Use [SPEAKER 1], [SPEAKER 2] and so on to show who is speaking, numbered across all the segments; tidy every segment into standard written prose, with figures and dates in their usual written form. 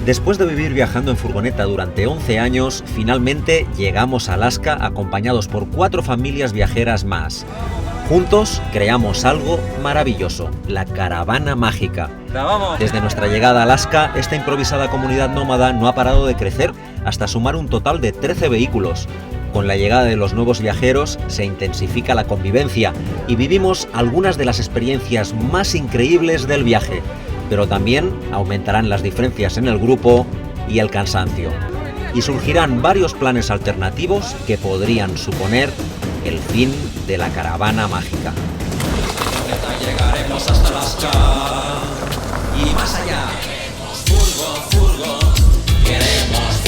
[SPEAKER 1] Después de vivir viajando en furgoneta durante 11 años, finalmente llegamos a Alaska acompañados por 4 familias viajeras más. Juntos creamos algo maravilloso, la Caravana Mágica. Desde nuestra llegada a Alaska, esta improvisada comunidad nómada no ha parado de crecer hasta sumar un total de 13 vehículos. Con la llegada de los nuevos viajeros se intensifica la convivencia y vivimos algunas de las experiencias más increíbles del viaje. Pero también aumentarán las diferencias en el grupo y el cansancio. Y surgirán varios planes alternativos que podrían suponer el fin de la Caravana Mágica. Llegaremos hasta Alaska y más allá. Furgo, queremos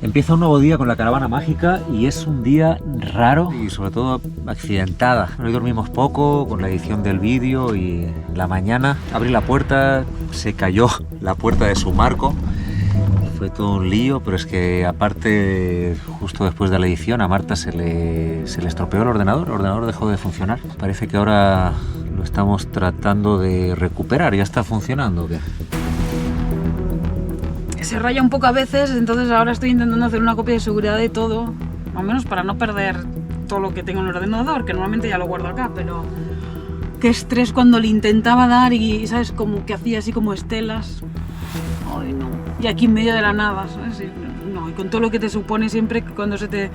[SPEAKER 1] Empieza un nuevo día con la Caravana Mágica y es un día raro y sobre todo accidentada. Hoy dormimos poco con la edición del vídeo y en la mañana abrí la puerta, se cayó la puerta de su marco. Fue todo un lío, pero es que aparte, justo después de la edición, a Marta se le estropeó el ordenador dejó de funcionar. Parece que ahora lo estamos tratando de recuperar, ¿ya está funcionando o qué?
[SPEAKER 2] Se raya un poco a veces, entonces ahora estoy intentando hacer una copia de seguridad de todo, al menos para no perder todo lo que tengo en el ordenador, que normalmente ya lo guardo acá, pero qué estrés cuando le intentaba dar y, ¿sabes? Como que hacía así como estelas. Ay, no. Y aquí en medio de la nada, ¿sabes? No, y con todo lo que te supone siempre cuando se te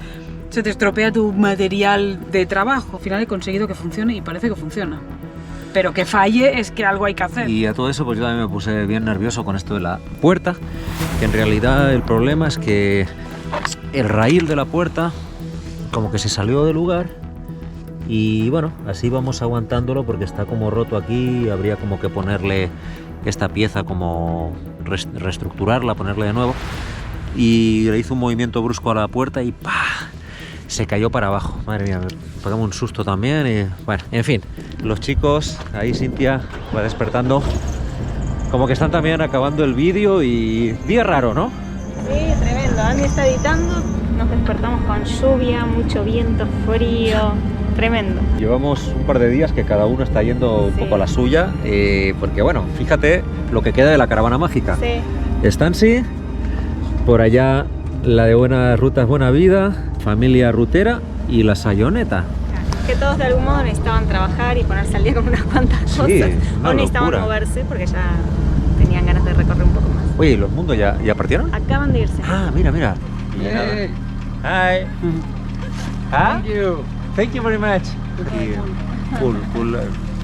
[SPEAKER 2] estropea tu material de trabajo. Al final he conseguido que funcione y parece que funciona. Pero que falle es que algo hay que hacer.
[SPEAKER 1] Y a todo eso pues yo también me puse bien nervioso con esto de la puerta, que en realidad el problema es que el raíl de la puerta como que se salió del lugar y bueno, así vamos aguantándolo porque está como roto aquí, habría como que ponerle esta pieza, como reestructurarla, ponerle de nuevo, y le hizo un movimiento brusco a la puerta y ¡pah! Se cayó para abajo. Madre mía, me pegamos un susto también y bueno, en fin, los chicos, ahí Cintia va despertando, como que están también acabando el vídeo y día raro, ¿no?
[SPEAKER 3] Sí, tremendo. Andy está editando, nos despertamos con lluvia, mucho viento, frío, tremendo.
[SPEAKER 1] Llevamos un par de días que cada uno está yendo un poco a la suya, porque bueno, fíjate lo que queda de la Caravana Mágica.
[SPEAKER 3] Sí.
[SPEAKER 1] Stancy, por allá la de Buenas Rutas, Buena Vida, familia rutera y la Sayoneta.
[SPEAKER 3] Que todos de algún modo necesitaban trabajar y ponerse al día con unas cuantas cosas. O necesitaban moverse porque ya tenían ganas de recorrer un poco más.
[SPEAKER 1] Oye, ¿y los mundos ya partieron?
[SPEAKER 3] Acaban de irse.
[SPEAKER 1] Ah, mira. Hey. Hi. Thank you very much. Full.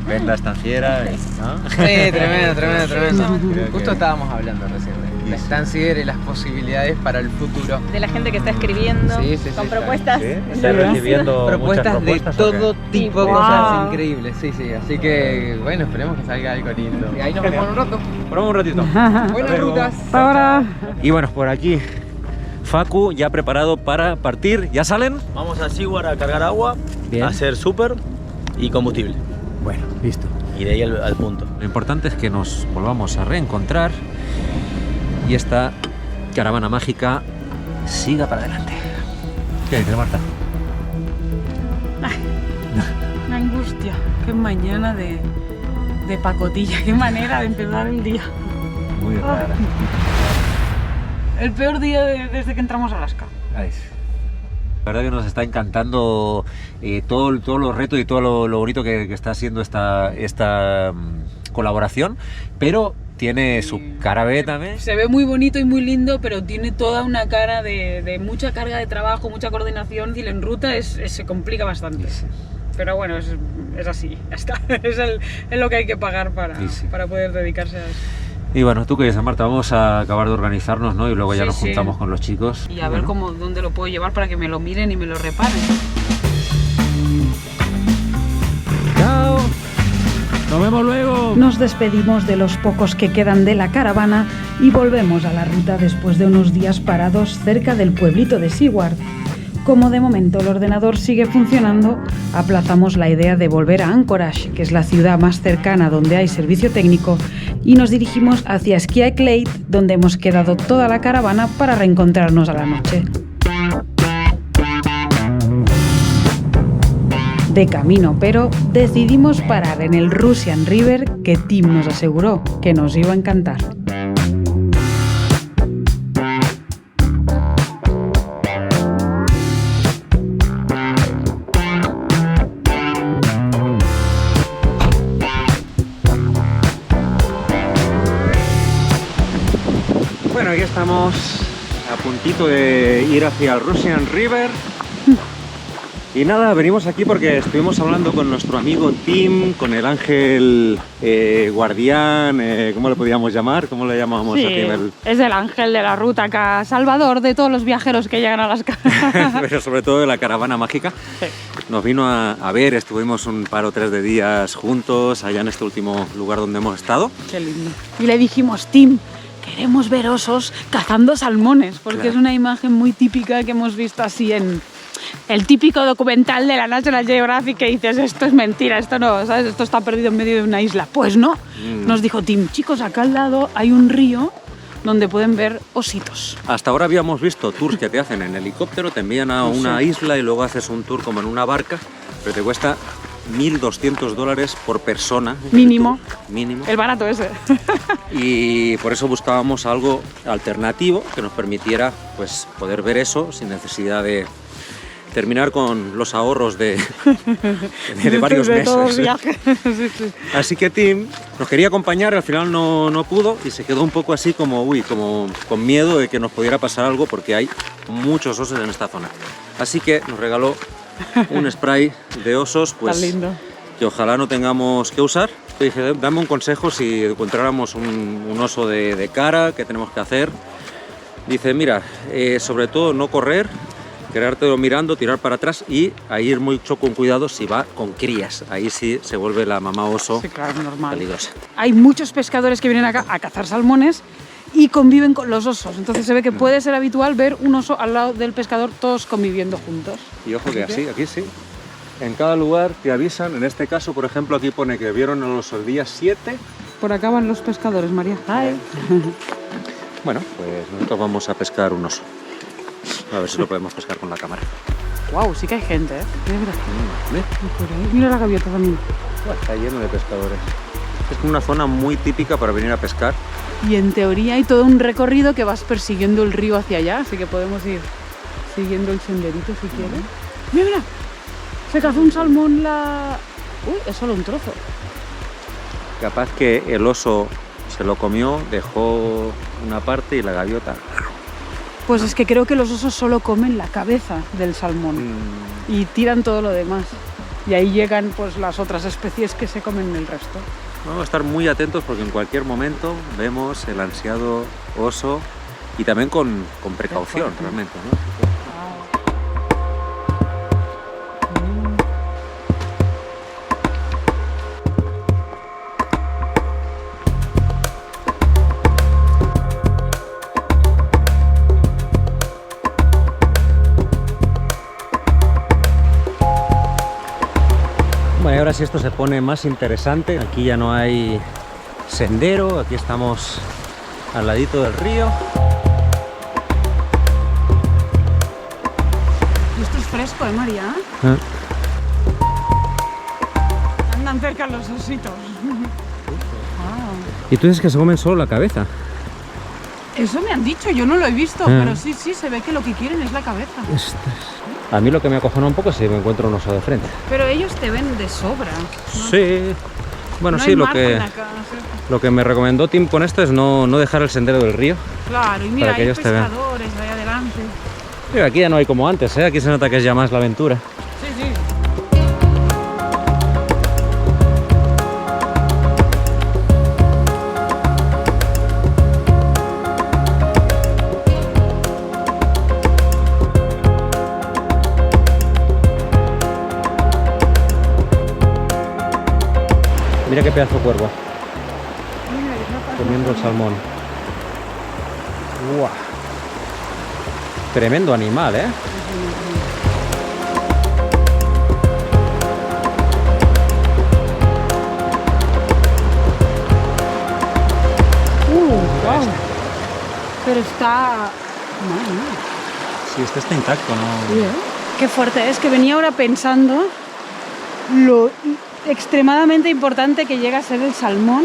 [SPEAKER 1] Ven la estanciera, ¿no?
[SPEAKER 4] Sí, tremendo. Justo estábamos hablando recién de la estancia y las posibilidades para el futuro.
[SPEAKER 3] De la gente que está escribiendo, con propuestas.
[SPEAKER 1] ¿Sí? ¿Está recibiendo
[SPEAKER 4] propuestas de todo tipo,
[SPEAKER 3] Wow.
[SPEAKER 4] cosas increíbles. Sí. Así que, bueno, esperemos que salga algo lindo. Y ahí nos vemos un rato.
[SPEAKER 1] Ponemos un ratito.
[SPEAKER 4] Buenas rutas.
[SPEAKER 2] Ahora.
[SPEAKER 1] Y bueno, por aquí Facu ya preparado para partir. ¿Ya salen?
[SPEAKER 5] Vamos a Seward a cargar agua,
[SPEAKER 1] Bien.
[SPEAKER 5] a hacer súper y combustible.
[SPEAKER 1] Bueno, listo.
[SPEAKER 5] Y de ahí al punto.
[SPEAKER 1] Lo importante es que nos volvamos a reencontrar y esta Caravana Mágica siga para adelante. ¿Qué dices, Marta?
[SPEAKER 2] Una angustia. Qué mañana de pacotilla, qué manera de empezar el día.
[SPEAKER 1] Muy rara.
[SPEAKER 2] El peor día desde que entramos a Alaska.
[SPEAKER 1] Ay, la verdad que nos está encantando todos los retos y todo lo bonito que está haciendo esta colaboración, pero tiene su cara B también.
[SPEAKER 2] Se ve muy bonito y muy lindo, pero tiene toda una cara de mucha carga de trabajo, mucha coordinación, y en ruta se complica bastante.
[SPEAKER 1] Sí.
[SPEAKER 2] Pero bueno, es así, ya está. Es lo que hay que pagar para poder dedicarse a eso.
[SPEAKER 1] Y bueno, tú qué dices, Marta, vamos a acabar de organizarnos, ¿no? Y luego ya nos juntamos con los chicos.
[SPEAKER 2] Y a ver dónde lo puedo llevar para que me lo miren y me lo reparen.
[SPEAKER 1] ¡Chao! ¡Nos vemos luego!
[SPEAKER 2] Nos despedimos de los pocos que quedan de la caravana y volvemos a la ruta después de unos días parados cerca del pueblito de Seward. Como de momento el ordenador sigue funcionando, aplazamos la idea de volver a Anchorage, que es la ciudad más cercana donde hay servicio técnico, y nos dirigimos hacia Ski Lake, donde hemos quedado toda la caravana para reencontrarnos a la noche. de camino, pero decidimos parar en el Russian River que Tim nos aseguró que nos iba a encantar.
[SPEAKER 6] Bueno, aquí estamos a puntito de ir hacia el Russian River. Y nada, venimos aquí porque estuvimos hablando con nuestro amigo Tim, con el ángel guardián, ¿cómo le podíamos llamar? ¿Cómo le llamábamos a Tim?
[SPEAKER 2] Es el ángel de la ruta acá, salvador de todos los viajeros que llegan a las
[SPEAKER 6] Pero sobre todo de la caravana mágica. Sí. Nos vino a ver, estuvimos un par o tres de días juntos allá en este último lugar donde hemos estado.
[SPEAKER 2] Qué lindo. Y le dijimos, Tim, queremos ver osos cazando salmones, porque claro, es una imagen muy típica que hemos visto así en el típico documental de la National Geographic que dices, esto es mentira, esto no, ¿sabes? Esto está perdido en medio de una isla. Pues no, nos dijo Tim, chicos, acá al lado hay un río donde pueden ver ositos.
[SPEAKER 6] Hasta ahora habíamos visto tours que te hacen en helicóptero, te envían a una isla y luego haces un tour como en una barca, pero te cuesta $1.200 por persona.
[SPEAKER 2] Mínimo.
[SPEAKER 6] Mínimo.
[SPEAKER 2] El barato ese.
[SPEAKER 6] Y por eso buscábamos algo alternativo que nos permitiera pues, poder ver eso sin necesidad de terminar con los ahorros de varios meses.
[SPEAKER 2] Sí.
[SPEAKER 6] Así que Tim nos quería acompañar, al final no pudo y se quedó un poco así como con miedo de que nos pudiera pasar algo porque hay muchos osos en esta zona. Así que nos regaló un spray de osos, pues que ojalá no tengamos que usar. Le dije, dame un consejo si encontráramos un oso de cara, ¿qué tenemos que hacer? Dice, mira, sobre todo no correr, quedártelo mirando, tirar para atrás y a ir mucho con cuidado si va con crías. Ahí sí se vuelve la mamá oso peligrosa.
[SPEAKER 2] Hay muchos pescadores que vienen acá a cazar salmones y conviven con los osos. Entonces se ve que puede ser habitual ver un oso al lado del pescador, todos conviviendo juntos.
[SPEAKER 6] Y ojo que así, aquí sí. En cada lugar te avisan. En este caso, por ejemplo, aquí pone que vieron el oso el día 7.
[SPEAKER 2] Por acá van los pescadores, María. Hi.
[SPEAKER 6] Bueno, pues nosotros vamos a pescar un oso. A ver si lo podemos pescar con la cámara.
[SPEAKER 2] Wow, sí que hay gente, ¿eh? Mira la gaviota también.
[SPEAKER 6] Está lleno de pescadores. Es una zona muy típica para venir a pescar.
[SPEAKER 2] Y en teoría hay todo un recorrido que vas persiguiendo el río hacia allá, así que podemos ir siguiendo el senderito si quieres. Mira, se cazó un salmón la... Uy, es solo un trozo.
[SPEAKER 6] Capaz que el oso se lo comió, dejó una parte y la gaviota...
[SPEAKER 2] Pues es que creo que los osos solo comen la cabeza del salmón y tiran todo lo demás. Y ahí llegan pues las otras especies que se comen el resto.
[SPEAKER 6] Vamos a estar muy atentos porque en cualquier momento vemos el ansiado oso y también con precaución realmente, ¿no? Bueno, y ahora sí esto se pone más interesante. Aquí ya no hay sendero, aquí estamos al ladito del río.
[SPEAKER 2] Y esto es fresco, ¿eh, María? Andan cerca los ositos.
[SPEAKER 6] Y tú dices que se comen solo la cabeza.
[SPEAKER 2] Eso me han dicho, yo no lo he visto, pero sí, se ve que lo que quieren es la cabeza.
[SPEAKER 6] A mí lo que me acojona un poco es si me encuentro un oso de frente.
[SPEAKER 2] Pero ellos te ven de sobra, ¿no?
[SPEAKER 6] Sí. Bueno,
[SPEAKER 2] no
[SPEAKER 6] sí,
[SPEAKER 2] lo
[SPEAKER 6] que me recomendó Tim con esto es no dejar el sendero del río.
[SPEAKER 2] Claro, y mira, hay pescadores ahí adelante.
[SPEAKER 6] Pero aquí ya no hay como antes, ¿eh? Aquí se nota que es ya más la aventura.
[SPEAKER 2] Sí.
[SPEAKER 6] Mira qué pedazo de cuervo. Comiendo el salmón. ¡Guau! Tremendo animal, ¿eh?
[SPEAKER 2] Wow. Pero está...
[SPEAKER 6] Sí, este está intacto, ¿no?
[SPEAKER 2] Sí, ¿eh? Qué fuerte es, que venía ahora pensando lo extremadamente importante que llega a ser el salmón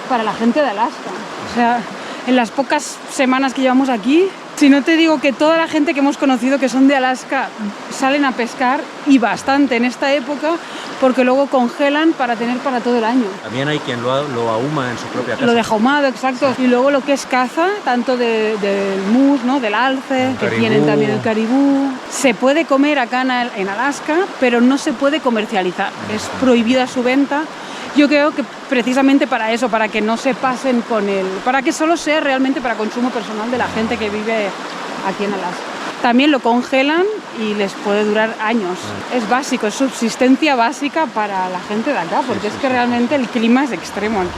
[SPEAKER 2] para la gente de Alaska. O sea, en las pocas semanas que llevamos aquí, si no te digo que toda la gente que hemos conocido que son de Alaska salen a pescar, y bastante en esta época, porque luego congelan para tener para todo el año.
[SPEAKER 6] También hay quien lo ahuma en su propia casa.
[SPEAKER 2] Lo deja ahumado, exacto. Y luego lo que es caza, tanto del mus, ¿no? Del alce, que tienen también el caribú. Se puede comer acá en Alaska, pero no se puede comercializar. Es prohibida su venta. Yo creo que precisamente para eso, para que no se pasen con él, para que solo sea realmente para consumo personal de la gente que vive aquí en Alaska. También lo congelan y les puede durar años. Es básico, es subsistencia básica para la gente de acá, porque es que realmente el clima es extremo aquí.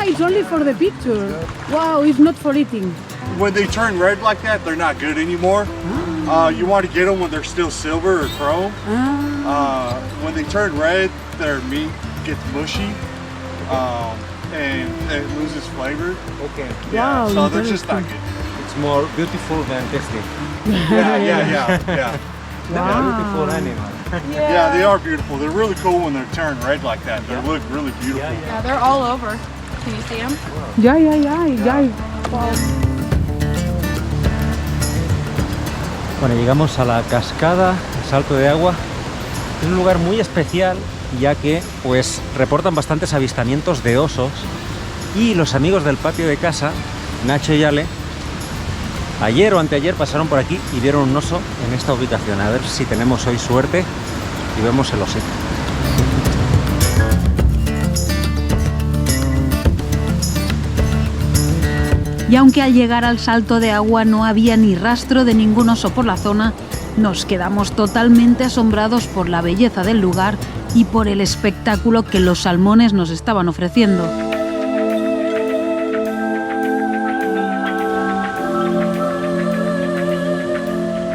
[SPEAKER 2] It's only for the picture. Wow, it's not for eating.
[SPEAKER 7] When they turn red like that, they're not good anymore. You want to get them when they're still silver or chrome. When they turn red, their meat gets mushy and it loses flavor.
[SPEAKER 6] Okay.
[SPEAKER 7] Yeah,
[SPEAKER 2] Wow,
[SPEAKER 7] so they're just not
[SPEAKER 2] interesting.
[SPEAKER 7] good.
[SPEAKER 6] It's more beautiful than tasty.
[SPEAKER 7] Yeah.
[SPEAKER 6] Beautiful animal.
[SPEAKER 7] Yeah, they are beautiful. They're really cool when they're turned red like that. They look really beautiful.
[SPEAKER 3] Yeah, they're all over. Can you see them?
[SPEAKER 2] Ya.
[SPEAKER 6] Bueno, llegamos a la cascada, el salto de agua. Es un lugar muy especial, ya que pues reportan bastantes avistamientos de osos, y los amigos del patio de casa, Nacho y Ale, ayer o anteayer pasaron por aquí y vieron un oso en esta ubicación. A ver si tenemos hoy suerte y vemos el osito.
[SPEAKER 2] Y aunque al llegar al salto de agua no había ni rastro de ningún oso por la zona, nos quedamos totalmente asombrados por la belleza del lugar y por el espectáculo que los salmones nos estaban ofreciendo.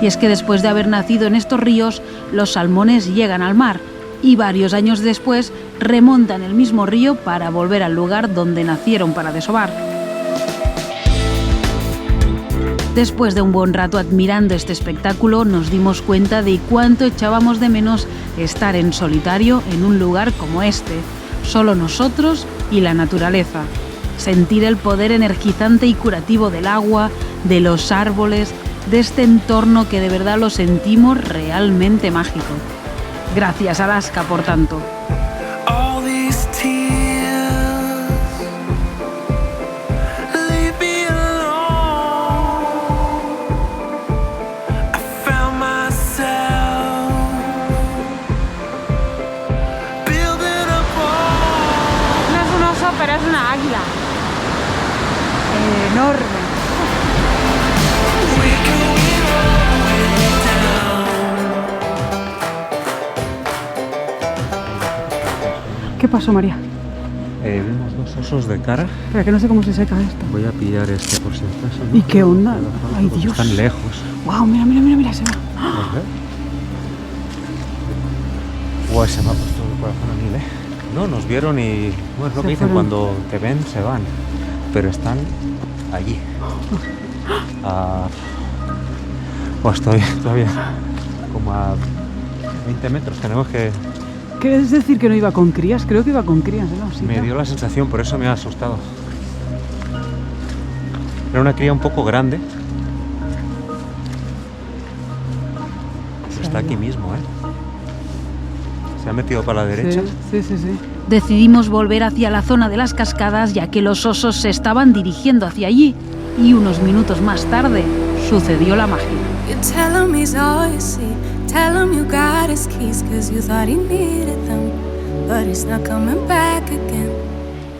[SPEAKER 2] Y es que después de haber nacido en estos ríos, los salmones llegan al mar y varios años después remontan el mismo río para volver al lugar donde nacieron para desovar. Después de un buen rato admirando este espectáculo, nos dimos cuenta de cuánto echábamos de menos estar en solitario en un lugar como este, solo nosotros y la naturaleza. Sentir el poder energizante y curativo del agua, de los árboles, de este entorno que de verdad lo sentimos realmente mágico. Gracias, Alaska, por tanto.
[SPEAKER 3] Pero es una águila.
[SPEAKER 2] Enorme. ¿Qué pasó, María?
[SPEAKER 6] Vimos dos osos de cara.
[SPEAKER 2] Espera, que no sé cómo se seca esto.
[SPEAKER 6] Voy a pillar este por si acaso, ¿no?
[SPEAKER 2] ¿Y qué onda? Ay, Dios.
[SPEAKER 6] Están lejos.
[SPEAKER 2] Wow, mira, se va.
[SPEAKER 6] Guay, se me ha puesto el corazón a mil, ¿eh? No, nos vieron y, bueno, es lo que dicen, cuando te ven, se van. Pero están allí. Pues estoy todavía como a 20 metros. Tenemos que...
[SPEAKER 2] ¿Quieres decir que no iba con crías? Creo que iba con crías, ¿no? Sí,
[SPEAKER 6] me dio la sensación, por eso me ha asustado. Era una cría un poco grande. Pero está aquí mismo, ¿eh? Se ha metido para la derecha.
[SPEAKER 2] Sí.
[SPEAKER 8] Decidimos volver hacia la zona de las cascadas, ya que los osos se estaban dirigiendo hacia allí. Y unos minutos más tarde sucedió la magia.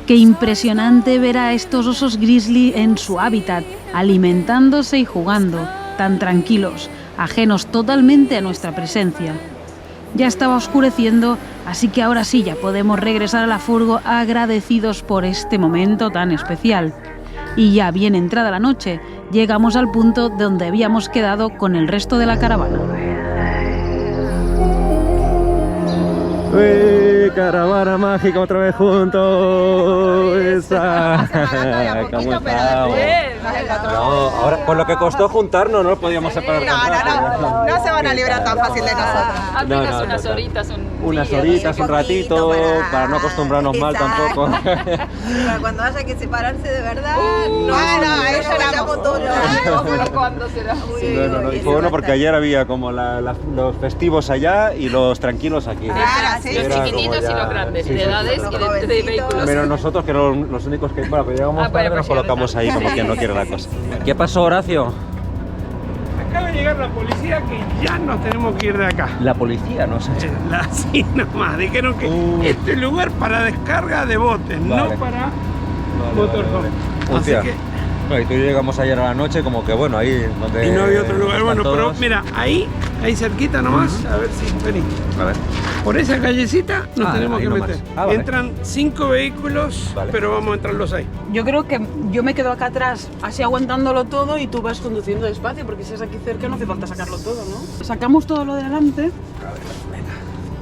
[SPEAKER 8] Qué impresionante ver a estos osos grizzly en su hábitat, alimentándose y jugando, tan tranquilos, ajenos totalmente a nuestra presencia. Ya estaba oscureciendo, así que ahora sí ya podemos regresar a la furgo agradecidos por este momento tan especial. Y ya bien entrada la noche, llegamos al punto donde habíamos quedado con el resto de la caravana.
[SPEAKER 6] caravana mágica otra vez juntos. Esa. ¿Cómo estamos? No, ahora con lo que costó juntarnos no podíamos separar.
[SPEAKER 9] No se van a librar tan fácil de nosotros.
[SPEAKER 10] Apenas unas horitas,
[SPEAKER 6] un ratito, para no acostumbrarnos mal tampoco.
[SPEAKER 9] Pero cuando haya que separarse de verdad, eso lo llamo todo.
[SPEAKER 10] ¿Cuándo será?
[SPEAKER 6] No, y fue bueno porque ayer había como los festivos allá y los tranquilos aquí.
[SPEAKER 9] Claro, sí.
[SPEAKER 10] Los chiquititos y los grandes, de edades y de vehículos.
[SPEAKER 6] Menos nosotros, que eran los únicos que... Bueno, pues llegamos tarde, nos colocamos ahí como quien no quiere la cosa. ¿Qué pasó, Horacio?
[SPEAKER 11] Acaba de llegar la policía que ya nos tenemos que ir de acá.
[SPEAKER 6] La policía, no sé.
[SPEAKER 11] Así nomás, dijeron que este es lugar para descarga de botes, no para motorhome. Así que...
[SPEAKER 6] No, y tú llegamos ayer a la noche como que bueno, ahí donde...
[SPEAKER 11] Y no había otro lugar, bueno,
[SPEAKER 6] todos.
[SPEAKER 11] pero mira, ahí cerquita nomás, a ver si, vení.
[SPEAKER 6] A ver.
[SPEAKER 11] Por esa callecita nos tenemos que
[SPEAKER 6] nomás.
[SPEAKER 11] meter.
[SPEAKER 6] Vale.
[SPEAKER 11] Entran 5 vehículos,
[SPEAKER 6] Vale.
[SPEAKER 11] pero vamos a entrar los 6.
[SPEAKER 2] Yo creo que yo me quedo acá atrás, así aguantándolo todo y tú vas conduciendo despacio, porque si es aquí cerca no hace falta sacarlo todo, ¿no? Sacamos todo lo de delante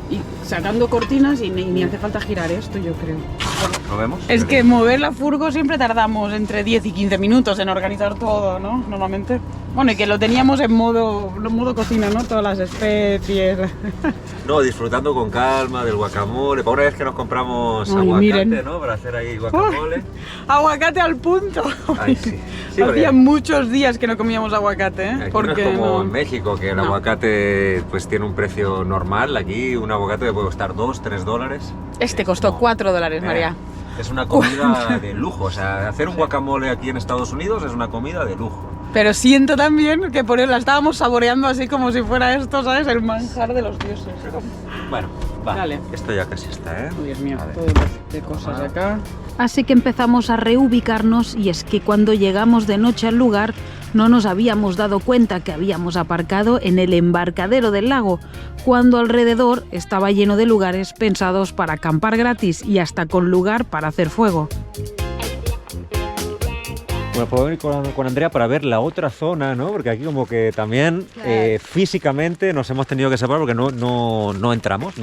[SPEAKER 2] y sacando cortinas y ni hace falta girar esto, yo creo.
[SPEAKER 6] ¿Lo vemos?
[SPEAKER 2] Es que mover la furgo siempre tardamos entre 10 y 15 minutos en organizar todo, ¿no? Normalmente. Bueno, y que lo teníamos en modo cocina, ¿no? Todas las especies.
[SPEAKER 6] No, disfrutando con calma del guacamole. Para una vez que nos compramos aguacate,
[SPEAKER 2] miren.
[SPEAKER 6] ¿no? Para hacer ahí guacamole.
[SPEAKER 2] Aguacate al punto.
[SPEAKER 6] Ay, sí. Sí,
[SPEAKER 2] Hacía
[SPEAKER 6] porque
[SPEAKER 2] muchos días que no comíamos aguacate, ¿eh?
[SPEAKER 6] aquí
[SPEAKER 2] Porque
[SPEAKER 6] no es como
[SPEAKER 2] no.
[SPEAKER 6] en México, que el aguacate pues tiene un precio normal. Aquí un aguacate puede costar $2-3.
[SPEAKER 2] Este costó $4, María.
[SPEAKER 6] Es una comida de lujo. O sea, hacer un guacamole aquí en Estados Unidos es una comida de lujo.
[SPEAKER 2] Pero siento también que por él la estábamos saboreando así como si fuera esto, ¿sabes? El manjar de los dioses.
[SPEAKER 6] Bueno, va.
[SPEAKER 2] Dale.
[SPEAKER 6] Esto ya casi está, ¿eh?
[SPEAKER 2] Oh, Dios mío,
[SPEAKER 6] A ver.
[SPEAKER 2] todo de cosas acá.
[SPEAKER 8] Así que empezamos a reubicarnos y es que cuando llegamos de noche al lugar no nos habíamos dado cuenta que habíamos aparcado en el embarcadero del lago, cuando alrededor estaba lleno de lugares pensados para acampar gratis y hasta con lugar para hacer fuego.
[SPEAKER 6] Bueno, puedo venir con Andrea para ver la otra zona, ¿no? Porque aquí como que también físicamente nos hemos tenido que separar porque no entramos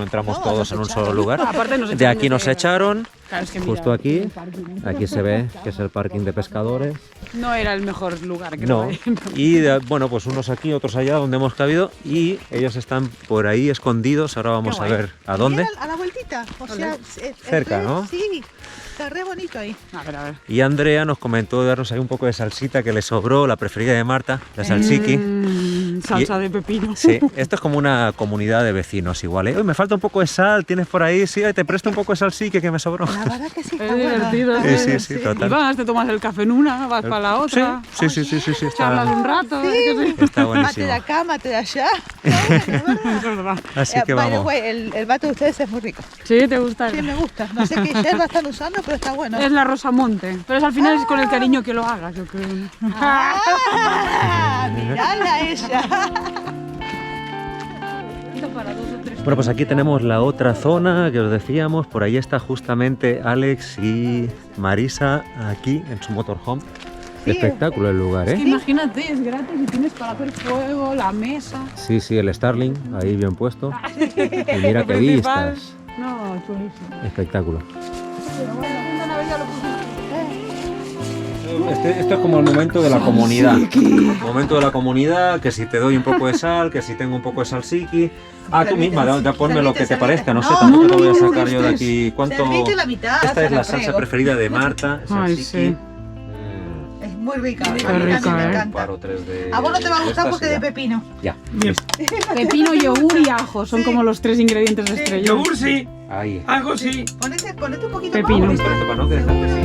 [SPEAKER 6] todos en un solo lugar.
[SPEAKER 2] Aparte nos
[SPEAKER 6] De aquí nos echaron,
[SPEAKER 2] Claro, es que mira,
[SPEAKER 6] justo aquí.
[SPEAKER 2] el parking.
[SPEAKER 6] Aquí se ve que es el parking de pescadores.
[SPEAKER 2] No era el mejor lugar, creo.
[SPEAKER 6] No. Y bueno, pues unos aquí, otros allá donde hemos cabido y ellos están por ahí escondidos. Ahora vamos a ver a dónde.
[SPEAKER 9] A la vueltita, o sea,
[SPEAKER 6] Cerca, ¿no?
[SPEAKER 9] Sí, está re bonito ahí.
[SPEAKER 2] A ver.
[SPEAKER 6] Y Andrea nos comentó de darnos ahí un poco de salsita que le sobró, la preferida de Marta, la salsiqui.
[SPEAKER 2] Salsa de pepino.
[SPEAKER 6] Sí, esto es como una comunidad de vecinos igual, ¿eh? Uy, me falta un poco de sal, ¿tienes por ahí? Sí, te presto un poco de salsique que me sobró.
[SPEAKER 9] La verdad que sí, está
[SPEAKER 2] Es divertido.
[SPEAKER 6] Sí, total.
[SPEAKER 2] Y vas, te tomas el café en una, vas para la otra.
[SPEAKER 6] Sí,
[SPEAKER 2] Charlas un rato.
[SPEAKER 6] está
[SPEAKER 9] Mate
[SPEAKER 6] buenísimo.
[SPEAKER 9] de acá, mate de allá.
[SPEAKER 2] Es verdad.
[SPEAKER 6] Así que
[SPEAKER 9] By the
[SPEAKER 6] vamos.
[SPEAKER 9] way, el mate de ustedes es muy rico.
[SPEAKER 2] Sí, ¿te gusta?
[SPEAKER 9] Sí, me gusta. No sé qué hierba están usando, pero está bueno.
[SPEAKER 2] Es la Rosamonte. Pero es al final es con el cariño que lo hagas, yo creo.
[SPEAKER 9] ¡Ah! ¡Mirala ella!
[SPEAKER 6] Bueno, pues aquí tenemos la otra zona que os decíamos. Por ahí está justamente Alex y Marisa aquí en su motorhome.
[SPEAKER 9] Sí,
[SPEAKER 6] Espectáculo el lugar,
[SPEAKER 2] Es que
[SPEAKER 6] ¿eh?
[SPEAKER 2] imagínate, es gratis y tienes para hacer fuego, la mesa.
[SPEAKER 6] Sí, el Starling ahí bien puesto. Y mira
[SPEAKER 2] Lo
[SPEAKER 6] qué
[SPEAKER 2] principal.
[SPEAKER 6] vistas.
[SPEAKER 2] No, chulísimo.
[SPEAKER 6] Espectáculo. Esto es como el momento de la comunidad. Momento de la comunidad, que si te doy un poco de sal, que si tengo un poco de salsiqui. Ah, tú misma, ya ponme lo que te parezca, no sé, tampoco te voy a sacar yo de aquí. ¿Cuánto?
[SPEAKER 9] Serviste la mitad.
[SPEAKER 6] Esta es la
[SPEAKER 9] se lo
[SPEAKER 6] salsa
[SPEAKER 9] traigo.
[SPEAKER 6] preferida de Marta,
[SPEAKER 2] Ay,
[SPEAKER 6] salsiqui.
[SPEAKER 2] sí.
[SPEAKER 9] Es muy rica.
[SPEAKER 2] Qué
[SPEAKER 9] A mí
[SPEAKER 2] rica,
[SPEAKER 9] también me
[SPEAKER 2] ¿eh?
[SPEAKER 9] encanta.
[SPEAKER 6] Paro 3 de...
[SPEAKER 9] A vos no te va a gustar
[SPEAKER 6] estas
[SPEAKER 9] porque
[SPEAKER 6] y
[SPEAKER 9] es
[SPEAKER 6] ya.
[SPEAKER 9] de pepino.
[SPEAKER 6] Ya,
[SPEAKER 11] Bien.
[SPEAKER 6] listo.
[SPEAKER 2] Pepino, yogur y ajo son como los 3 ingredientes de estrella.
[SPEAKER 11] Yogur sí,
[SPEAKER 6] Ahí.
[SPEAKER 11] ajo sí.
[SPEAKER 9] Ponete un poquito
[SPEAKER 2] Pepino.
[SPEAKER 9] más.
[SPEAKER 6] Listo, para no dejarte así.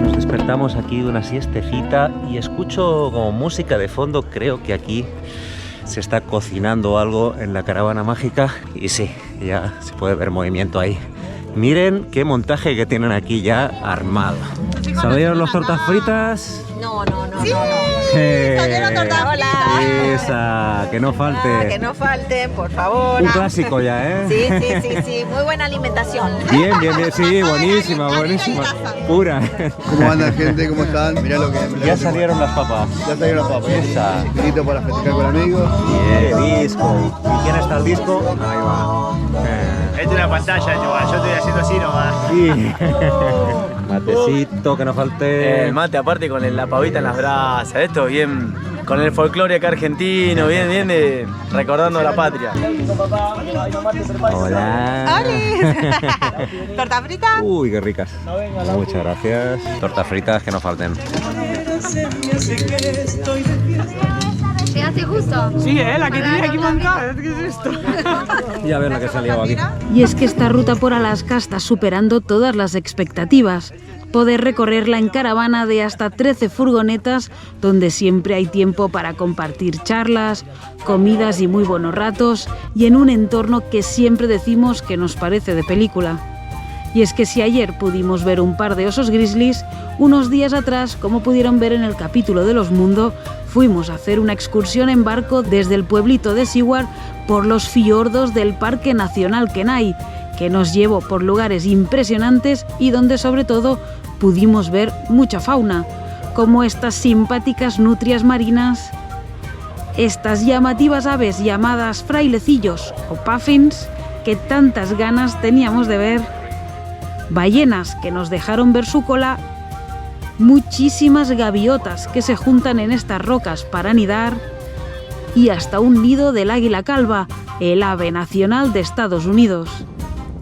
[SPEAKER 6] Nos despertamos aquí de una siestecita y escucho como música de fondo. Creo que aquí se está cocinando algo en la caravana mágica y sí, ya se puede ver movimiento ahí. Miren qué montaje que tienen aquí ya armado. ¿Salieron las tortas fritas?
[SPEAKER 9] Sí, salieron tortas fritas.
[SPEAKER 6] Esa, que no falte.
[SPEAKER 9] Que no falten, por favor.
[SPEAKER 6] Un clásico ya, ¿eh?
[SPEAKER 9] Sí. Muy buena alimentación.
[SPEAKER 6] Bien, sí, buenísima. Pura.
[SPEAKER 12] ¿Cómo anda, gente? ¿Cómo están? Mirá lo que...
[SPEAKER 6] Ya salieron las papas.
[SPEAKER 12] Ya salieron las papas.
[SPEAKER 6] Esa.
[SPEAKER 12] Chiquitito para festejar con amigos.
[SPEAKER 6] Bien, disco. ¿Y quién está el disco? Ahí va.
[SPEAKER 13] Es una pantalla, yo estoy haciendo así nomás.
[SPEAKER 6] Sí. Matecito, que no falte.
[SPEAKER 5] El mate aparte con la pavita en las brasas, esto bien, con el folclore acá argentino, bien de recordando la patria.
[SPEAKER 6] Hola.
[SPEAKER 9] ¿Torta frita?
[SPEAKER 6] Uy, qué ricas. Muchas gracias. Tortas fritas que no falten.
[SPEAKER 10] ¿Llegaste justo?
[SPEAKER 2] Sí, la que tenía aquí montada. ¿Qué es esto?
[SPEAKER 6] Y a ver la que salió aquí.
[SPEAKER 8] Y es que esta ruta por Alaska está superando todas las expectativas. Poder recorrerla en caravana de hasta 13 furgonetas, donde siempre hay tiempo para compartir charlas, comidas y muy buenos ratos, y en un entorno que siempre decimos que nos parece de película. Y es que si ayer pudimos ver un par de osos grizzlies, unos días atrás, como pudieron ver en el capítulo de Los Mundo, fuimos a hacer una excursión en barco desde el pueblito de Seward por los fiordos del Parque Nacional Kenai, que nos llevó por lugares impresionantes y donde sobre todo pudimos ver mucha fauna, como estas simpáticas nutrias marinas, estas llamativas aves llamadas frailecillos o puffins, que tantas ganas teníamos de ver, ballenas que nos dejaron ver su cola, muchísimas gaviotas que se juntan en estas rocas para anidar y hasta un nido del águila calva, el ave nacional de Estados Unidos.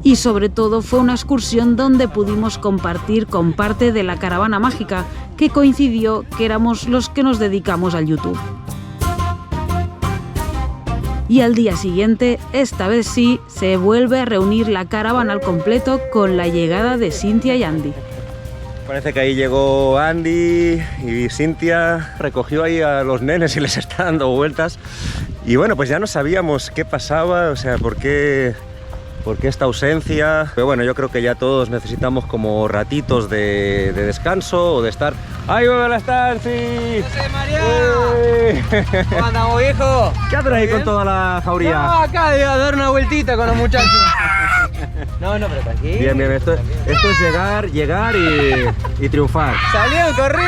[SPEAKER 8] Y sobre todo fue una excursión donde pudimos compartir con parte de la caravana mágica, que coincidió que éramos los que nos dedicamos al YouTube. Y al día siguiente, esta vez sí, se vuelve a reunir la caravana al completo con la llegada de Cintia y Andy.
[SPEAKER 6] Parece que ahí llegó Andy y Cintia recogió ahí a los nenes y les está dando vueltas. Y bueno, pues ya no sabíamos qué pasaba, o sea, por qué esta ausencia. Pero bueno, yo creo que ya todos necesitamos como ratitos de descanso o de estar... ¡Ahí va la estancia!
[SPEAKER 4] ¡José María! ¿Cómo andamos, viejo?
[SPEAKER 6] ¿Qué haces ahí con toda la jauría?
[SPEAKER 4] No, acá de dar una vueltita con los muchachos. No, pero tranquilo.
[SPEAKER 6] Bien, esto es llegar y triunfar.
[SPEAKER 4] ¡Salieron corriendo!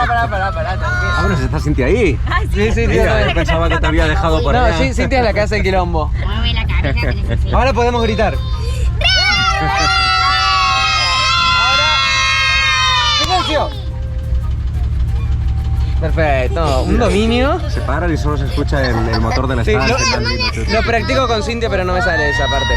[SPEAKER 4] Pará, tranquilo.
[SPEAKER 6] Ah, bueno, ¿se está Cintia ahí?
[SPEAKER 4] Sí.
[SPEAKER 6] Mira, yo pensaba que te había dejado por allá.
[SPEAKER 4] No, sí, Cintia es la que hace el quilombo.
[SPEAKER 10] Mueve la cabeza.
[SPEAKER 4] Ahora podemos gritar. ¡Silencio! Perfecto, un dominio.
[SPEAKER 6] Se paran y solo se escucha el motor del
[SPEAKER 4] Sí,
[SPEAKER 6] estadio.
[SPEAKER 4] lo practico con Cintia, pero no me sale esa parte.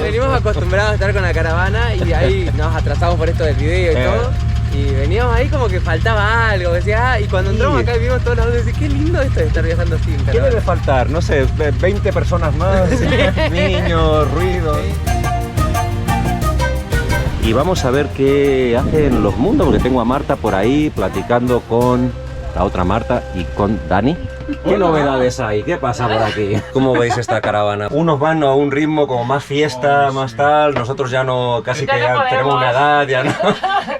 [SPEAKER 4] Venimos acostumbrados a estar con la caravana y ahí nos atrasamos por esto del video y todo. Y veníamos ahí como que faltaba algo, decía, y cuando entramos acá y vimos todos los autos, decía, qué lindo esto de estar viajando sin caravana.
[SPEAKER 6] ¿Qué debe faltar? No sé, 20 personas más, niños, ruido. Y vamos a ver qué hacen Los Mundos, porque tengo a Marta por ahí platicando con la otra Marta y con Dani. ¿Qué novedades hay? ¿Qué pasa por aquí? ¿Cómo veis esta caravana? Unos van a un ritmo como más fiesta, más tal. Nosotros ya no, casi que ya tenemos una edad, ya no.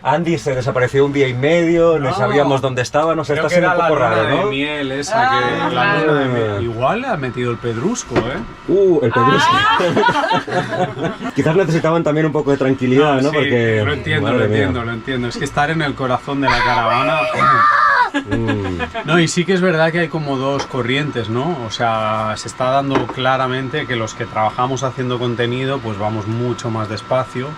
[SPEAKER 6] Andy se desapareció un día y medio, no sabíamos dónde estaba, no sé, está siendo un poco raro, ¿no?
[SPEAKER 14] De miel esa que la luna de miel. Igual le ha metido el pedrusco, ¿eh?
[SPEAKER 6] El pedrusco. Quizás necesitaban también un poco de tranquilidad, ¿no?
[SPEAKER 14] Sí,
[SPEAKER 6] porque
[SPEAKER 14] lo entiendo. Es que estar en el corazón de la caravana... No, y sí que es verdad que hay como dos corrientes, ¿no? O sea, se está dando claramente que los que trabajamos haciendo contenido pues vamos mucho más despacio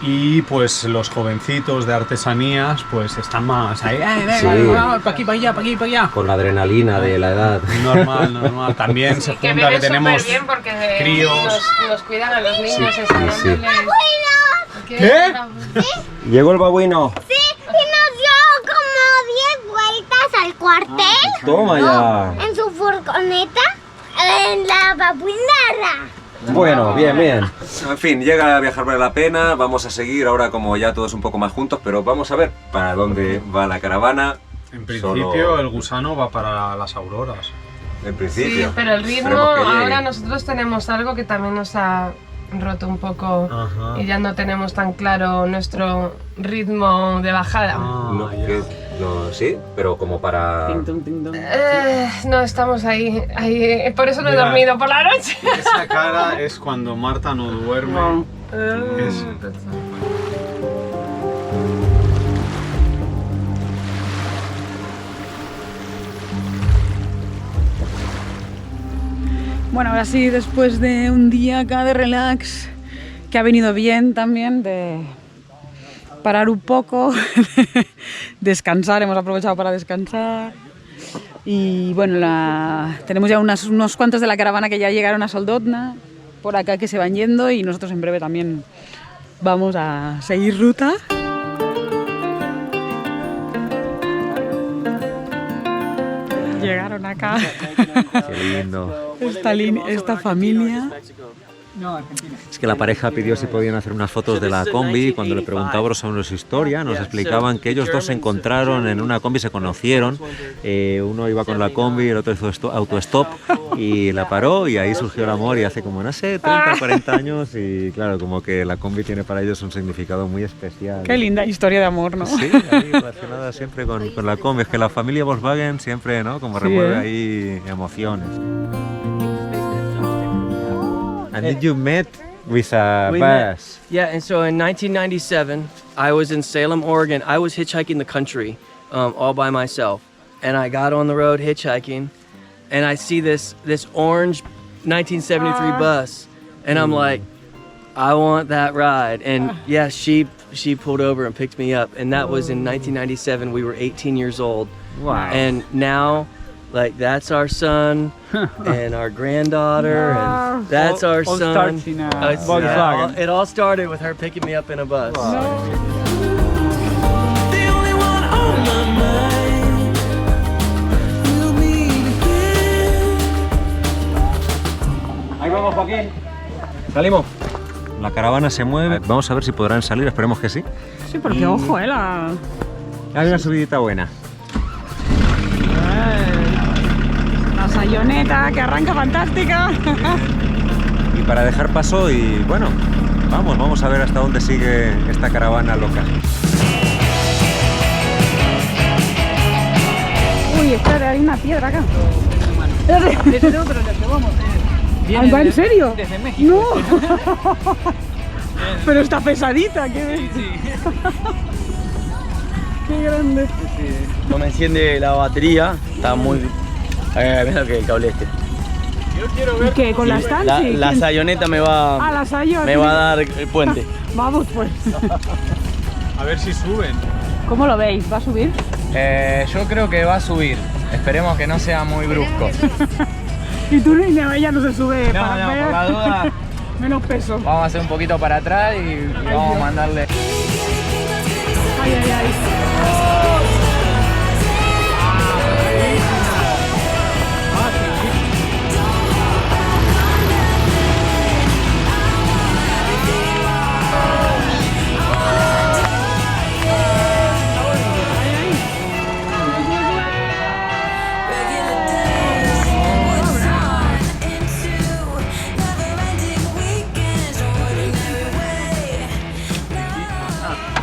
[SPEAKER 14] y pues los jovencitos de artesanías pues están más ahí, para aquí, para allá.
[SPEAKER 6] Con la adrenalina de la edad.
[SPEAKER 14] Normal. También se junta que tenemos
[SPEAKER 10] bien porque
[SPEAKER 14] críos.
[SPEAKER 10] nos cuidan a los niños enseñándoles...
[SPEAKER 6] ¿Qué? ¿Llegó el babuino?
[SPEAKER 15] Al cuartel.
[SPEAKER 6] Toma ya.
[SPEAKER 15] En su furgoneta. En la babuinera.
[SPEAKER 6] Bueno, bien. En fin, llega a Viajar vale la pena. Vamos a seguir ahora como ya todos un poco más juntos, pero vamos a ver para dónde va la caravana.
[SPEAKER 14] En principio el gusano va para las auroras.
[SPEAKER 6] En principio.
[SPEAKER 10] Sí, pero el ritmo, ahora nosotros tenemos algo que también nos ha roto un poco. Y ya no tenemos tan claro nuestro ritmo de bajada.
[SPEAKER 6] No, sí, pero como para...
[SPEAKER 10] No, estamos ahí. Por eso no he
[SPEAKER 14] Mira,
[SPEAKER 10] dormido por la noche.
[SPEAKER 14] Esa cara es cuando Marta no duerme. Es-
[SPEAKER 2] Bueno, ahora sí, después de un día acá de relax, que ha venido bien también, de parar un poco, descansar, hemos aprovechado para descansar. Y bueno, tenemos ya unos cuantos de la caravana que ya llegaron a Soldotna, por acá que se van yendo, y nosotros en breve también vamos a seguir ruta. Llegaron acá.
[SPEAKER 1] Qué lindo.
[SPEAKER 2] Esta familia.
[SPEAKER 1] Es que la pareja pidió si podían hacer unas fotos de la combi y cuando le preguntábamos sobre su historia nos explicaban que ellos dos se encontraron en una combi, se conocieron, uno iba con la combi, el otro hizo autostop y la paró y ahí surgió el amor y hace como, no sé, 30 o 40 años y claro, como que la combi tiene para ellos un significado muy especial.
[SPEAKER 2] Qué linda historia de amor, ¿no?
[SPEAKER 1] Sí, ahí relacionada siempre con la combi, es que la familia Volkswagen siempre, ¿no? Como remueve ahí emociones. And did you met with a bus?
[SPEAKER 4] Yeah, and so in 1997, I was in Salem, Oregon. I was hitchhiking the country all by myself. And I got on the road hitchhiking, and I see this orange 1973 bus. And I'm like, I want that ride. And yeah, she pulled over and picked me up. And that was in 1997. We were 18 years old.
[SPEAKER 1] Wow.
[SPEAKER 4] And now, like, that's our son and our granddaughter, and that's our son. It all started with her picking me up in a bus.
[SPEAKER 6] Ahí vamos, Joaquín. Salimos.
[SPEAKER 1] La caravana se mueve, vamos a ver si podrán salir, esperemos que sí.
[SPEAKER 2] Sí, porque ojo,
[SPEAKER 1] Hay una subidita buena.
[SPEAKER 2] La sayoneta que arranca fantástica.
[SPEAKER 1] Y para dejar paso y bueno, vamos a ver hasta dónde sigue esta caravana loca.
[SPEAKER 2] Uy, espera, hay una piedra acá. Desde otro, vamos. ¿Va en serio?
[SPEAKER 5] Desde México.
[SPEAKER 2] No. Pero está pesadita, qué qué grande.
[SPEAKER 5] No me enciende la batería, está muy... mira lo que el cable este.
[SPEAKER 11] Yo quiero ver.
[SPEAKER 2] ¿Y qué? ¿Con la estancia?
[SPEAKER 5] La sayoneta me va a dar el puente.
[SPEAKER 2] Vamos pues.
[SPEAKER 14] A ver si suben.
[SPEAKER 2] ¿Cómo lo veis? ¿Va a subir?
[SPEAKER 5] Yo creo que va a subir. Esperemos que no sea muy brusco.
[SPEAKER 2] Y tú ni ella no se sube.
[SPEAKER 5] No,
[SPEAKER 2] para ver.
[SPEAKER 5] por la duda.
[SPEAKER 2] Menos peso.
[SPEAKER 5] Vamos a hacer un poquito para atrás y vamos a mandarle.
[SPEAKER 2] Ay, ay, ay.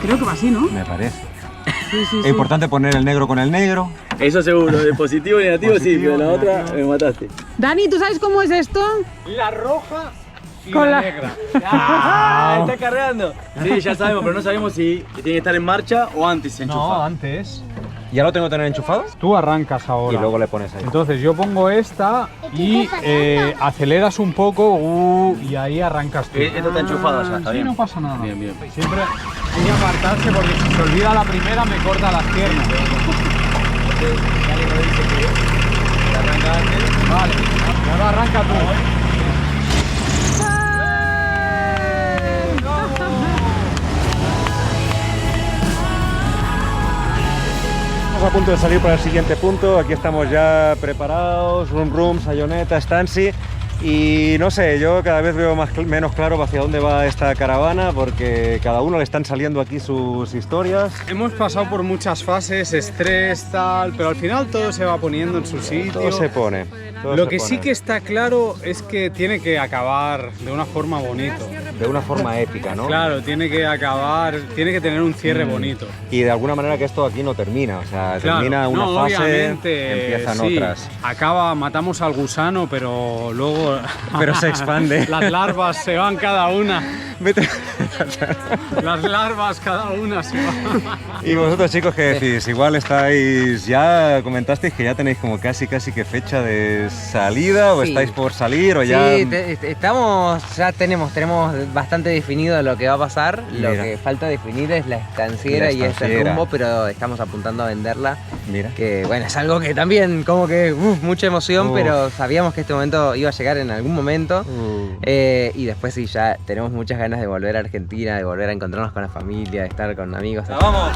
[SPEAKER 2] Creo que va así, ¿no?
[SPEAKER 1] Me parece.
[SPEAKER 2] Sí, sí,
[SPEAKER 1] Es importante poner el negro con el negro.
[SPEAKER 5] Eso seguro, de positivo y negativo sí, pero la otra me mataste.
[SPEAKER 2] Dani, ¿tú sabes cómo es esto?
[SPEAKER 11] La roja y
[SPEAKER 2] Con
[SPEAKER 11] la
[SPEAKER 2] la-
[SPEAKER 11] negra.
[SPEAKER 5] ¡Ah! ¡Está cargando! Sí, ya sabemos, pero no sabemos si tiene que estar en marcha o antes enchufado.
[SPEAKER 14] No, antes.
[SPEAKER 1] ¿Ya lo tengo que tener enchufado?
[SPEAKER 14] Tú arrancas ahora.
[SPEAKER 1] Y luego le pones ahí.
[SPEAKER 14] Entonces yo pongo esta y aceleras un poco y ahí arrancas tú.
[SPEAKER 5] Esta está enchufada ya, está
[SPEAKER 14] Sí,
[SPEAKER 5] bien.
[SPEAKER 14] no pasa nada.
[SPEAKER 5] Bien, bien.
[SPEAKER 14] Siempre hay que apartarse porque si se olvida la primera me corta las piernas. Vale, y ahora arranca tú.
[SPEAKER 1] Estamos a punto de salir para el siguiente punto. Aquí estamos ya preparados. Rum, sayoneta, Stancy. Y no sé, yo cada vez veo menos claro hacia dónde va esta caravana porque cada uno le están saliendo aquí sus historias.
[SPEAKER 14] Hemos pasado por muchas fases, estrés, tal, pero al final todo se va poniendo en su sitio.
[SPEAKER 1] Todo se pone. todo
[SPEAKER 14] Lo
[SPEAKER 1] se
[SPEAKER 14] que
[SPEAKER 1] pone.
[SPEAKER 14] sí que está claro es que tiene que acabar de una forma bonita.
[SPEAKER 6] de una forma épica, ¿no?
[SPEAKER 14] Claro, tiene que acabar, tiene que tener un cierre bonito.
[SPEAKER 6] Y de alguna manera que esto aquí no termina, o sea,
[SPEAKER 14] Claro,
[SPEAKER 6] termina una
[SPEAKER 14] no,
[SPEAKER 6] fase,
[SPEAKER 14] obviamente,
[SPEAKER 6] empiezan
[SPEAKER 14] sí,
[SPEAKER 6] otras.
[SPEAKER 14] matamos al gusano, pero luego...
[SPEAKER 6] Pero se expande.
[SPEAKER 14] Las larvas se van cada una. Las larvas cada una se van.
[SPEAKER 6] ¿Y vosotros, chicos, qué decís? Igual estáis, ya comentasteis que ya tenéis como casi que fecha de salida, o
[SPEAKER 16] Sí.
[SPEAKER 6] estáis por salir, o ya...
[SPEAKER 16] Sí, ya tenemos bastante definido lo que va a pasar. Lo
[SPEAKER 6] Mira.
[SPEAKER 16] que falta definir es la estanciera y ese
[SPEAKER 6] estanciera.
[SPEAKER 16] rumbo, pero estamos apuntando a venderla.
[SPEAKER 6] Mira.
[SPEAKER 16] Que bueno, es algo que también como que mucha emoción,
[SPEAKER 6] Uf.
[SPEAKER 16] pero sabíamos que este momento iba a llegar en algún momento. Y después sí, ya tenemos muchas ganas de volver a Argentina, de volver a encontrarnos con la familia, de estar con amigos.
[SPEAKER 6] ¡Vamos!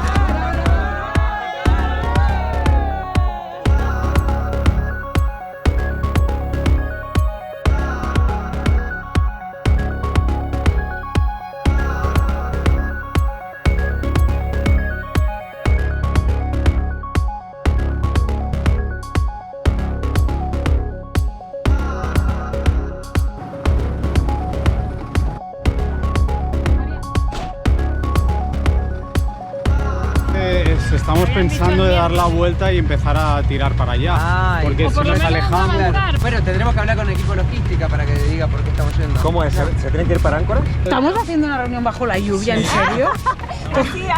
[SPEAKER 14] Estamos pensando de dar la vuelta y empezar a tirar para allá. Porque si nos alejamos...
[SPEAKER 16] Bueno, tendremos que hablar con el equipo logística para que diga por qué estamos yendo.
[SPEAKER 6] ¿Cómo es? ¿Se tienen que ir para Áncoras?
[SPEAKER 2] ¿Estamos haciendo una reunión bajo la lluvia, en serio?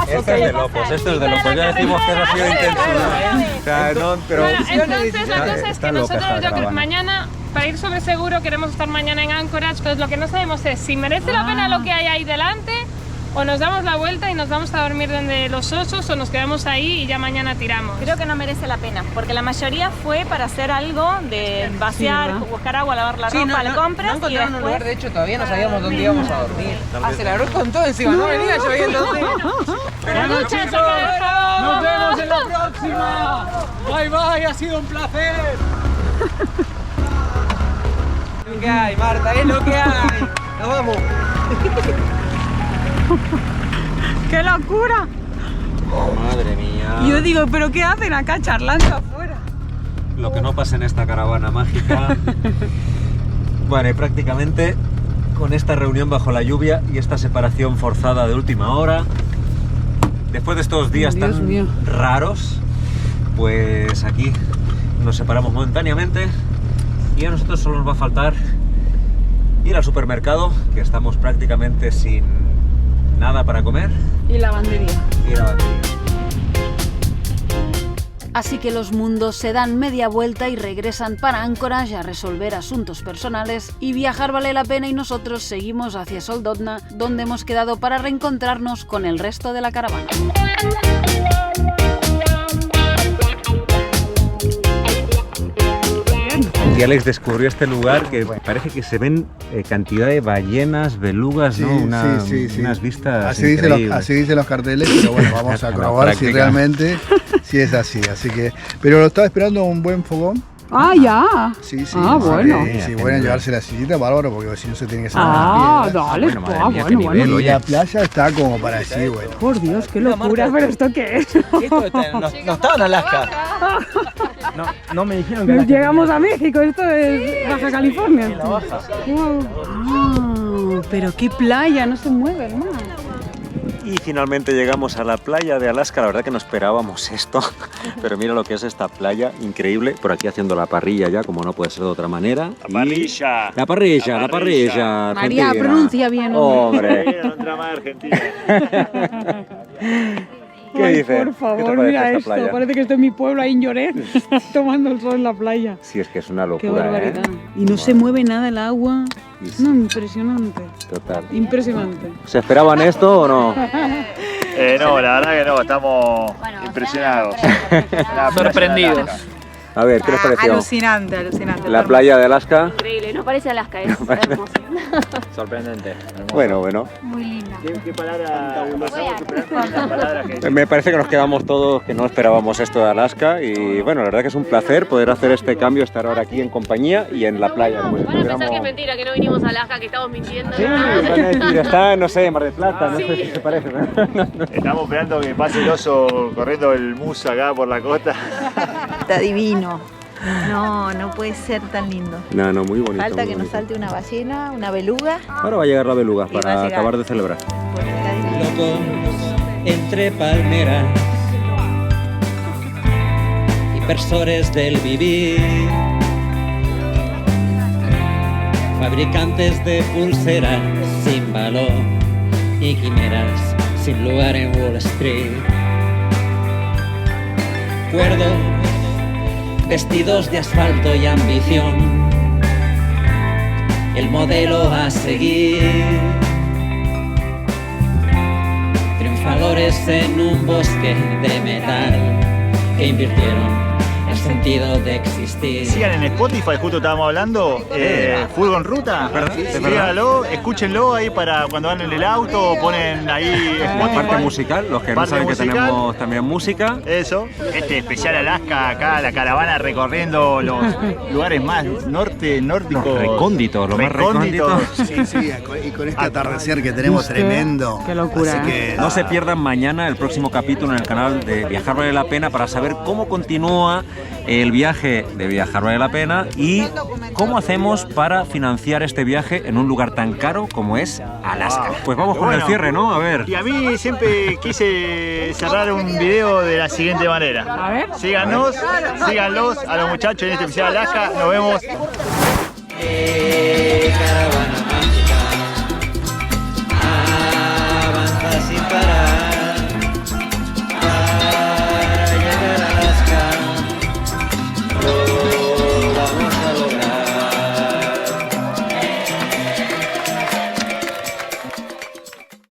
[SPEAKER 6] Esto es de locos, esto es de locos. Ya decimos que ha sido intencional. O sea, no, pero...
[SPEAKER 10] Bueno, entonces la cosa es
[SPEAKER 6] está
[SPEAKER 10] que
[SPEAKER 6] loca
[SPEAKER 10] nosotros,
[SPEAKER 6] esta
[SPEAKER 10] yo creo que
[SPEAKER 6] caravana.
[SPEAKER 10] mañana, para ir sobre seguro, queremos estar mañana en Anchorage, entonces lo que no sabemos es si merece la pena lo que hay ahí delante, o nos damos la vuelta y nos vamos a dormir donde los osos, o nos quedamos ahí y ya mañana tiramos.
[SPEAKER 3] Creo que no merece la pena, porque la mayoría fue para hacer algo de vaciar,
[SPEAKER 2] ¿verdad?
[SPEAKER 3] buscar agua, lavar la
[SPEAKER 16] Sí,
[SPEAKER 3] ropa,
[SPEAKER 16] no
[SPEAKER 3] la compras
[SPEAKER 16] no
[SPEAKER 3] y
[SPEAKER 16] encontraron un
[SPEAKER 3] después...
[SPEAKER 16] lugar, de hecho todavía no sabíamos dónde íbamos a dormir. Se largó con todo encima, no venía lloviendo.
[SPEAKER 10] Bueno, chicos,
[SPEAKER 14] ¡Nos vemos en la próxima! ¡Bye, bye! ¡Ha sido un placer!
[SPEAKER 16] Es lo que hay, Marta, es lo que hay. Nos vamos.
[SPEAKER 2] ¡Qué locura!
[SPEAKER 6] Madre mía.
[SPEAKER 2] Yo digo, ¿pero qué hacen acá charlando afuera?
[SPEAKER 6] Lo que no pasa en esta caravana mágica. Bueno, y prácticamente con esta reunión bajo la lluvia y esta separación forzada de última hora, después de estos días
[SPEAKER 2] Dios
[SPEAKER 6] tan
[SPEAKER 2] mío.
[SPEAKER 6] raros, pues aquí nos separamos momentáneamente y a nosotros solo nos va a faltar ir al supermercado, que estamos prácticamente sin nada para comer,
[SPEAKER 2] Y lavandería.
[SPEAKER 6] y la batería.
[SPEAKER 8] Así que los mundos se dan media vuelta y regresan para Anchorage a resolver asuntos personales, y viajar vale la pena y nosotros seguimos hacia Soldotna, donde hemos quedado para reencontrarnos con el resto de la caravana.
[SPEAKER 6] Y Alex descubrió este lugar que parece que se ven cantidad de ballenas, belugas,
[SPEAKER 12] Sí,
[SPEAKER 6] ¿no?
[SPEAKER 12] sí.
[SPEAKER 6] Unas vistas
[SPEAKER 12] Así dicen,
[SPEAKER 6] increíbles.
[SPEAKER 12] así dicen los carteles, pero bueno, vamos a
[SPEAKER 6] La
[SPEAKER 12] comprobar si
[SPEAKER 6] práctica.
[SPEAKER 12] realmente si es así. Así que, pero lo estaba esperando un buen fogón.
[SPEAKER 2] Ah, ya.
[SPEAKER 12] Sí, sí.
[SPEAKER 2] Ah, bueno.
[SPEAKER 12] Si pueden llevarse la sillita, bárbaro, porque si no se tiene que sacar
[SPEAKER 2] Ah,
[SPEAKER 12] las piedras.
[SPEAKER 2] dale.
[SPEAKER 6] Bueno, madre
[SPEAKER 2] Ah,
[SPEAKER 6] mía, qué
[SPEAKER 2] bueno,
[SPEAKER 6] nivel,
[SPEAKER 2] bueno.
[SPEAKER 12] Y la playa está como para decir, bueno.
[SPEAKER 2] Por Dios, qué locura, pero ¿esto qué es?
[SPEAKER 5] No estaba en Alaska. No me dijeron que Alaska
[SPEAKER 2] Llegamos a México, esto es Baja California.
[SPEAKER 5] la baja.
[SPEAKER 2] Ah, pero qué playa, no se mueve el mar.
[SPEAKER 6] Y finalmente llegamos a la playa de Alaska. La verdad que no esperábamos esto, pero mira lo que es esta playa, increíble. Por aquí haciendo la parrilla ya, como no puede ser de otra manera. La parrilla. La parrilla.
[SPEAKER 2] María,
[SPEAKER 6] argentina.
[SPEAKER 2] pronuncia bien,
[SPEAKER 6] Hombre.
[SPEAKER 5] Otra más argentina.
[SPEAKER 6] ¿Qué
[SPEAKER 2] Ay,
[SPEAKER 6] dices?
[SPEAKER 2] por
[SPEAKER 6] ¿Qué te
[SPEAKER 2] favor,
[SPEAKER 6] parece
[SPEAKER 2] mira
[SPEAKER 6] esta
[SPEAKER 2] esto.
[SPEAKER 6] playa?
[SPEAKER 2] Parece que estoy en mi pueblo, ahí en Lloret, tomando el sol en la playa.
[SPEAKER 6] Sí, es que es una
[SPEAKER 2] Qué
[SPEAKER 6] locura,
[SPEAKER 2] barbaridad.
[SPEAKER 6] ¿eh?
[SPEAKER 2] Y no se mueve nada el agua.
[SPEAKER 6] Y sí,
[SPEAKER 2] No, impresionante.
[SPEAKER 6] total.
[SPEAKER 2] Impresionante.
[SPEAKER 6] ¿Se esperaban esto o no?
[SPEAKER 5] No, la verdad que no, estamos impresionados.
[SPEAKER 13] Sorprendidos.
[SPEAKER 6] A ver, ¿qué les pareció?
[SPEAKER 9] Alucinante, alucinante.
[SPEAKER 6] La playa de Alaska.
[SPEAKER 3] Increíble, no parece Alaska, es hermoso.
[SPEAKER 5] Sorprendente.
[SPEAKER 6] Bueno.
[SPEAKER 3] Muy linda.
[SPEAKER 5] ¿Qué palabra palabra que
[SPEAKER 6] Me parece que nos quedamos todos que no esperábamos esto de Alaska y bueno, la verdad que es un placer poder hacer este cambio, estar ahora aquí en compañía y en la playa. Como si
[SPEAKER 10] Van a pensar
[SPEAKER 6] estuviéramos-
[SPEAKER 10] que es mentira, que no vinimos a Alaska, que estamos mintiendo.
[SPEAKER 6] Sí, van a decir, está, no sé, en Mar del Plata, no sé si se parece.
[SPEAKER 5] Estamos esperando que pase el oso corriendo el mus acá por la costa.
[SPEAKER 9] Está divino. No, no puede ser tan lindo.
[SPEAKER 6] No, muy bonito.
[SPEAKER 9] Falta
[SPEAKER 6] muy
[SPEAKER 9] que nos
[SPEAKER 6] bonito.
[SPEAKER 9] salte una ballena, una beluga.
[SPEAKER 6] Ahora va a llegar la beluga
[SPEAKER 9] Y va a
[SPEAKER 6] para
[SPEAKER 9] llegar.
[SPEAKER 6] acabar de celebrar.
[SPEAKER 17] Locos entre palmeras, inversores del vivir, fabricantes de pulseras sin valor y quimeras sin lugar en Wall Street. Cuerdos, vestidos de asfalto y ambición, el modelo a seguir. Triunfadores en un bosque de metal que invirtieron el sentido de existir.
[SPEAKER 13] Sigan en Spotify, justo estábamos hablando, Furgon Ruta. Síganlo, escúchenlo ahí para cuando van en el auto, ponen ahí Spotify.
[SPEAKER 6] Parte musical, los que no
[SPEAKER 13] Parte
[SPEAKER 6] saben
[SPEAKER 13] musical.
[SPEAKER 6] que tenemos también música.
[SPEAKER 13] Eso. Este especial Alaska, acá la caravana recorriendo los lugares más nórdicos.
[SPEAKER 6] Los recónditos, los más recónditos.
[SPEAKER 12] Sí, y con este atardecer que tenemos tremendo.
[SPEAKER 2] Qué locura.
[SPEAKER 12] Así que,
[SPEAKER 6] No se pierdan mañana el próximo capítulo en el canal de Viajar Vale la Pena para saber cómo continúa el viaje de Viajar Vale la Pena y cómo hacemos para financiar este viaje en un lugar tan caro como es Alaska. Pues vamos con el cierre, ¿no? A ver.
[SPEAKER 13] Y a mí siempre quise cerrar un video de la siguiente manera.
[SPEAKER 2] A ver.
[SPEAKER 13] Síganos a los muchachos en este especial Alaska. Nos vemos.